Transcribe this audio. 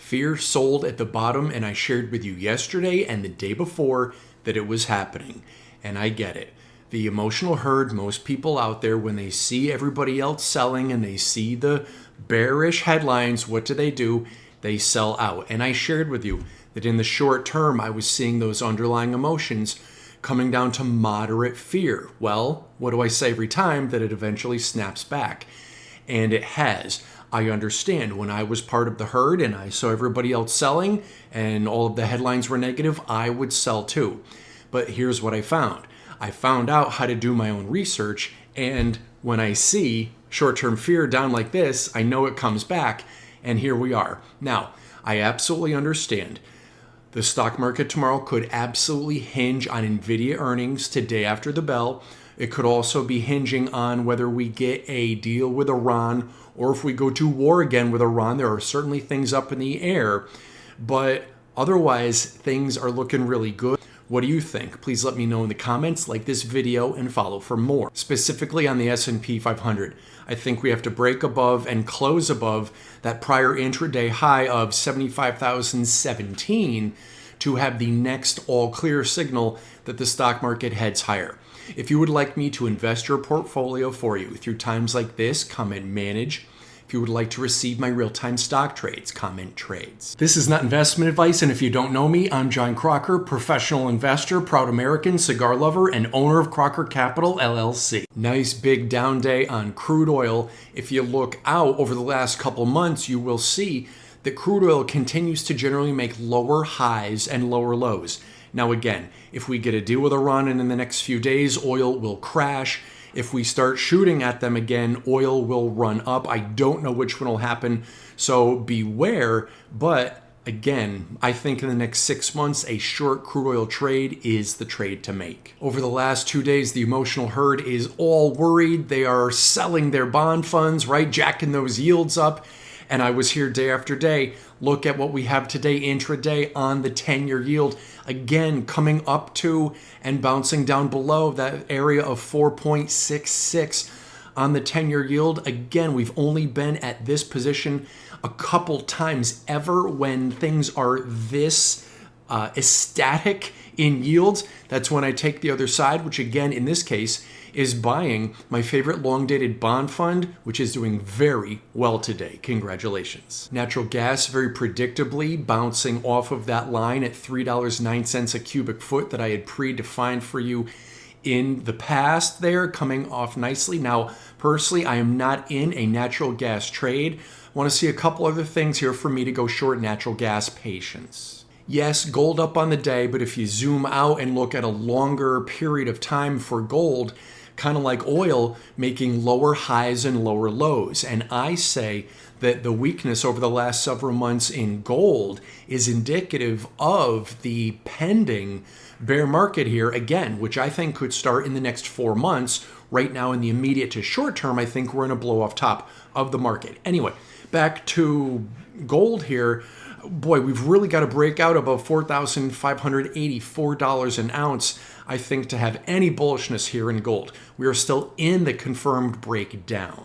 Fear sold at the bottom, and I shared with you yesterday and the day before that it was happening. And I get it. The emotional herd, most people out there, when they see everybody else selling and they see the bearish headlines, what do? They sell out. And I shared with you that in the short term, I was seeing those underlying emotions coming down to moderate fear. Well, what do I say every time? That it eventually snaps back. And it has. I understand when I was part of the herd and I saw everybody else selling and all of the headlines were negative, I would sell too. But here's what I found. I found out how to do my own research, and when I see short-term fear down like this, I know it comes back, and here we are. Now, I absolutely understand. The stock market tomorrow could absolutely hinge on Nvidia earnings today after the bell. It could also be hinging on whether we get a deal with Iran or if we go to war again with Iran. There are certainly things up in the air, but otherwise things are looking really good. What do you think? Please let me know in the comments, like this video, and follow for more. Specifically on the S&P 500, I think we have to break above and close above that prior intraday high of 75,017 to have the next all clear signal that the stock market heads higher. If you would like me to invest your portfolio for you through times like this, comment manage. If you would like to receive my real-time stock trades, comment trades. This is not investment advice, and if you don't know me, I'm John Crocker, professional investor, proud American, cigar lover, and owner of Crocker Capital, LLC. Nice big down day on crude oil. If you look out over the last couple months, you will see that crude oil continues to generally make lower highs and lower lows. Now again, if we get a deal with Iran and in the next few days, oil will crash. If we start shooting at them again, oil will run up. I don't know which one will happen, so beware. But again, I think in the next 6 months, a short crude oil trade is the trade to make. Over the last 2 days, the emotional herd is all worried. They are selling their bond funds, right? Jacking those yields up. And I was here day after day. Look at what we have today intraday on the 10-year yield. Again, coming up to and bouncing down below that area of 4.66 on the 10-year yield. Again, we've only been at this position a couple times ever when things are this ecstatic in yields. That's when I take the other side, which again, in this case, is buying my favorite long-dated bond fund, which is doing very well today. Congratulations. Natural gas, very predictably, bouncing off of that line at $3.09 a cubic foot that I had predefined for you in the past there, coming off nicely. Now, personally, I am not in a natural gas trade. I want to see a couple other things here for me to go short natural gas. Patience. Yes, gold up on the day, but if you zoom out and look at a longer period of time for gold, kind of like oil, making lower highs and lower lows. And I say that the weakness over the last several months in gold is indicative of the pending bear market here again, which I think could start in the next 4 months. Right now in the immediate to short term, I think we're in a blow off top of the market. Anyway, back to gold here. Boy, we've really got to break out above $4,584 an ounce, I think, to have any bullishness here in gold. We are still in the confirmed breakdown.